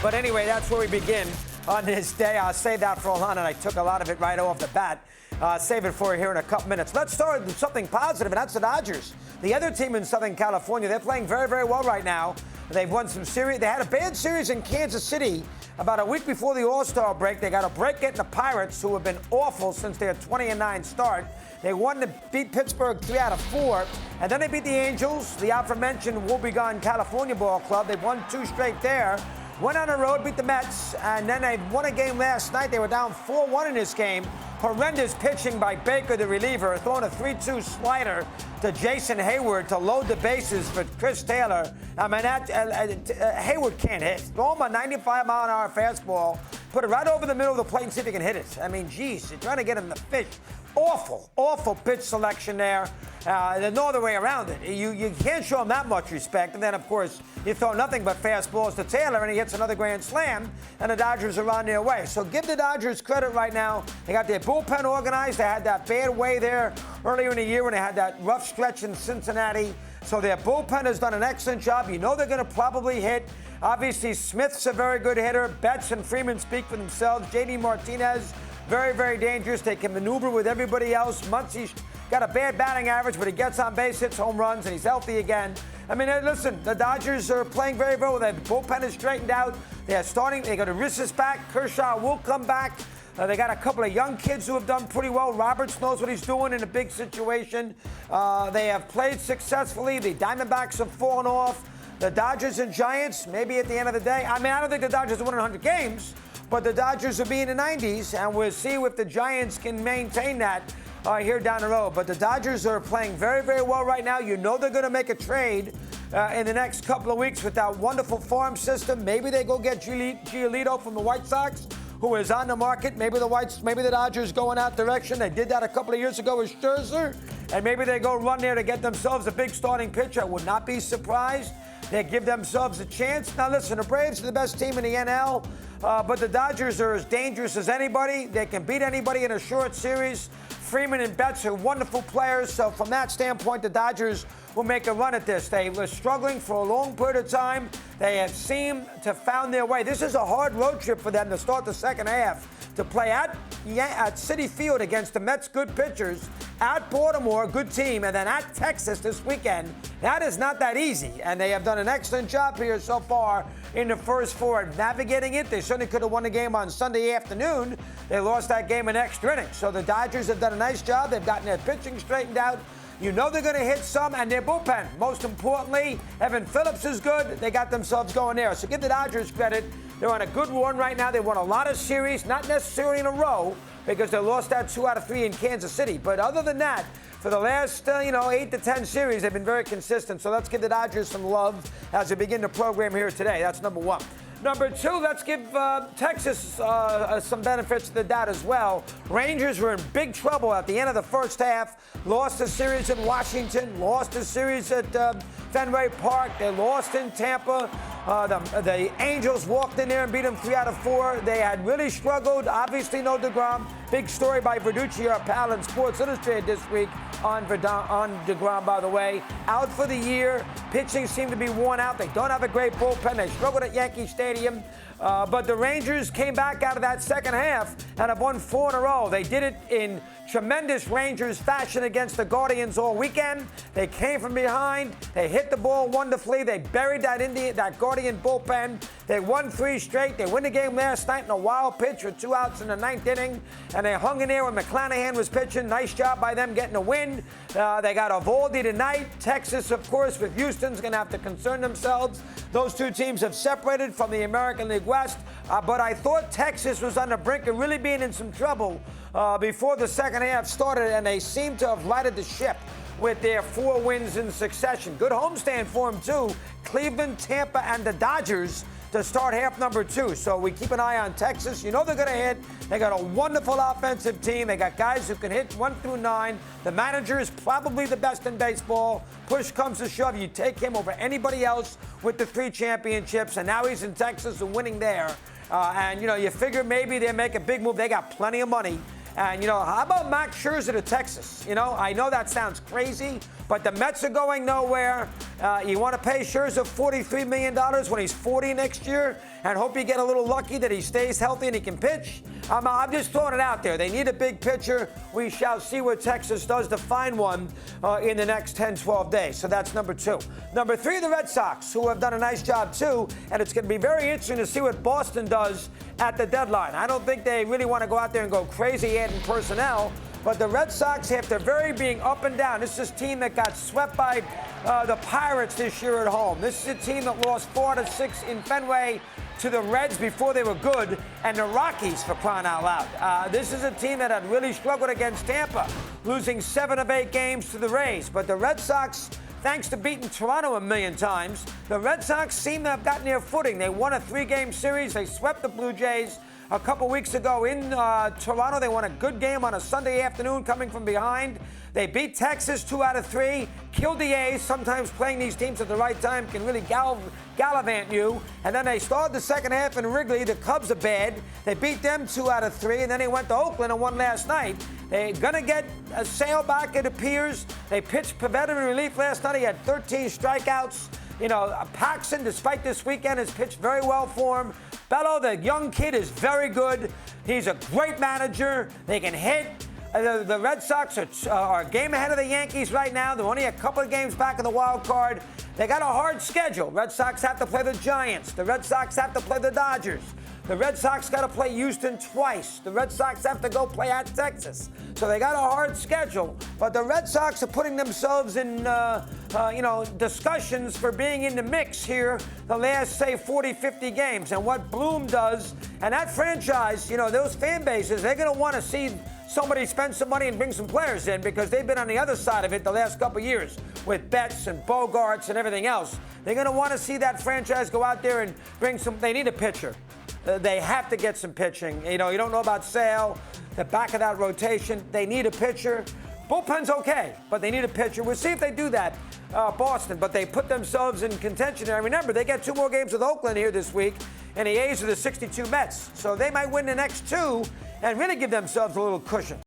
But anyway, that's where we begin on this day. I'll save that for Alana, and I took a lot of it right off the bat. Save it for here in a couple minutes. Let's start with something positive, and that's the Dodgers. The other team in Southern California, they're playing very, very well right now. They've won some series. They had a bad series in Kansas City about a week before the All-Star break. They got a break getting the Pirates, who have been awful since their 20-9 start. They won to beat Pittsburgh 3 out of 4. And then they beat the Angels, the aforementioned woebegone California ball club. They've won 2 straight there. Went on the road, beat the Mets, and then they won a game last night. They were down 4-1 in this game. Horrendous pitching by Baker, the reliever, throwing a 3-2 slider to Jason Hayward to load the bases for Chris Taylor. I mean, Hayward can't hit. Throw him a 95-mile-an-hour fastball, put it right over the middle of the plate and see if he can hit it. I mean, geez, you're trying to get him to fish. Awful pitch selection there. There's no other way around it. You can't show him that much respect. And then, of course, you throw nothing but fastballs to Taylor, and he hits another grand slam, and the Dodgers are on their way. So give the Dodgers credit right now. They got their bullpen organized. They had that bad way there earlier in the year when they had that rough stretch in Cincinnati. So their bullpen has done an excellent job. You know they're going to probably hit. Obviously, Smith's a very good hitter. Betts and Freeman speak for themselves. J.D. Martinez, very, very dangerous. They can maneuver with everybody else. Muncy's got a bad batting average, but he gets on base, hits home runs, and he's healthy again. I mean, listen, the Dodgers are playing very well. The bullpen is straightened out. They got Arias back. Kershaw will come back. They got a couple of young kids who have done pretty well. Roberts knows what he's doing in a big situation. They have played successfully. The Diamondbacks have fallen off. The Dodgers and Giants, maybe at the end of the day. I mean, I don't think the Dodgers are winning 100 games, but the Dodgers will be in the 90s, and we'll see if the Giants can maintain that here down the road. But the Dodgers are playing very, very well right now. You know they're going to make a trade in the next couple of weeks with that wonderful farm system. Maybe they go get Giolito from the White Sox, who is on the market. Maybe the Dodgers go in that direction. They did that a couple of years ago with Scherzer, and maybe they go run there to get themselves a big starting pitcher. I would not be surprised. They give themselves a chance. Now, listen, the Braves are the best team in the NL, but the Dodgers are as dangerous as anybody. They can beat anybody in a short series. Freeman and Betts are wonderful players, so from that standpoint, the Dodgers will make a run at this. They were struggling for a long period of time. They have seemed to found their way. This is a hard road trip for them to start the second half, to play at Citi Field against the Mets' good pitchers, at Baltimore, good team, and then at Texas this weekend. That is not that easy, and they have done an excellent job here so far in the first 4 navigating it. They certainly could have won the game on Sunday afternoon. They lost that game in extra innings. So the Dodgers have done a nice job. They've gotten their pitching straightened out. You know they're going to hit some, and their bullpen. Most importantly, Evan Phillips is good. They got themselves going there. So give the Dodgers credit. They're on a good run right now. They won a lot of series, not necessarily in a row, because they lost that 2 out of 3 in Kansas City. But other than that, for the last 8 to 10 series, they've been very consistent. So let's give the Dodgers some love as we begin the program here today. That's number 1. Number 2, let's give Texas some benefits to the doubt as well. Rangers were in big trouble at the end of the first half. Lost the series in Washington. Lost the series at Fenway Park. They lost in Tampa. The Angels walked in there and beat them 3 out of 4. They had really struggled. Obviously, no DeGrom. Big story by Verducci, our pal in Sports Illustrated this week on DeGrom, by the way. Out for the year. Pitching seemed to be worn out. They don't have a great bullpen. They struggled at Yankee Stadium. But the Rangers came back out of that second half and have won 4 in a row. They did it in tremendous Rangers fashion against the Guardians all weekend. They came from behind. They hit the ball wonderfully. They buried that Guardian bullpen. They won 3 straight. They win the game last night in a wild pitch with 2 outs in the 9th inning. And they hung in there when McClanahan was pitching. Nice job by them getting a win. They got Eovaldi tonight. Texas, of course, with Houston's going to have to concern themselves. Those 2 teams have separated from the American League West. But I thought Texas was on the brink of really being in some trouble before the second half started, and they seem to have righted the ship with their 4 wins in succession. Good homestand for them, too. Cleveland, Tampa, and the Dodgers to start half number 2. So we keep an eye on Texas. You know they're going to hit. They got a wonderful offensive team. They got guys who can hit 1 through 9. The manager is probably the best in baseball. Push comes to shove, you take him over anybody else with the 3 championships, and now he's in Texas and winning there. And, you figure maybe they make a big move. They got plenty of money. And, how about Max Scherzer to Texas? I know that sounds crazy, But the Mets are going nowhere. You want to pay Scherzer $43 million when he's 40 next year and hope you get a little lucky that he stays healthy and he can pitch? I'm just throwing it out there. They need a big pitcher. We shall see what Texas does to find one in the next 10, 12 days. So that's number 2. Number 3, the Red Sox, who have done a nice job too. And it's going to be very interesting to see what Boston does at the deadline. I don't think they really want to go out there and go crazy adding personnel. But the Red Sox, after being up and down, this is a team that got swept by the Pirates this year at home. This is a team that lost 4-6 in Fenway to the Reds before they were good, and the Rockies, for crying out loud. This is a team that had really struggled against Tampa, losing 7 of 8 games to the Rays. But the Red Sox, thanks to beating Toronto a million times, the Red Sox seem to have gotten their footing. They won a 3-game series. They swept the Blue Jays a couple weeks ago in Toronto. They won a good game on a Sunday afternoon coming from behind. They beat Texas 2 out of 3, killed the A's. Sometimes playing these teams at the right time can really gallivant you. And then they started the second half in Wrigley. The Cubs are bad. They beat them 2 out of 3, and then they went to Oakland and won last night. They're going to get a sale back, it appears. They pitched Pivetta in relief last night. He had 13 strikeouts. You know, Paxson, despite this weekend, has pitched very well for him. Bello, the young kid, is very good. He's a great manager. They can hit. The Red Sox are a game ahead of the Yankees right now. They're only a couple of games back in the wild card. They got a hard schedule. Red Sox have to play the Giants. The Red Sox have to play the Dodgers. The Red Sox got to play Houston twice. The Red Sox have to go play at Texas. So they got a hard schedule. But the Red Sox are putting themselves in, discussions for being in the mix here the last, say, 40, 50 games. And what Bloom does, and that franchise, those fan bases, they're going to want to see somebody spend some money and bring some players in because they've been on the other side of it the last couple of years with Betts and Bogarts and everything else. They're going to want to see that franchise go out there and bring some. They need a pitcher. They have to get some pitching. You don't know about Sale, the back of that rotation. They need a pitcher. Bullpen's okay, but they need a pitcher. We'll see if they do that, Boston. But they put themselves in contention there. And remember, they got 2 more games with Oakland here this week, and the A's are the 62 Mets. So they might win the next 2 and really give themselves a little cushion.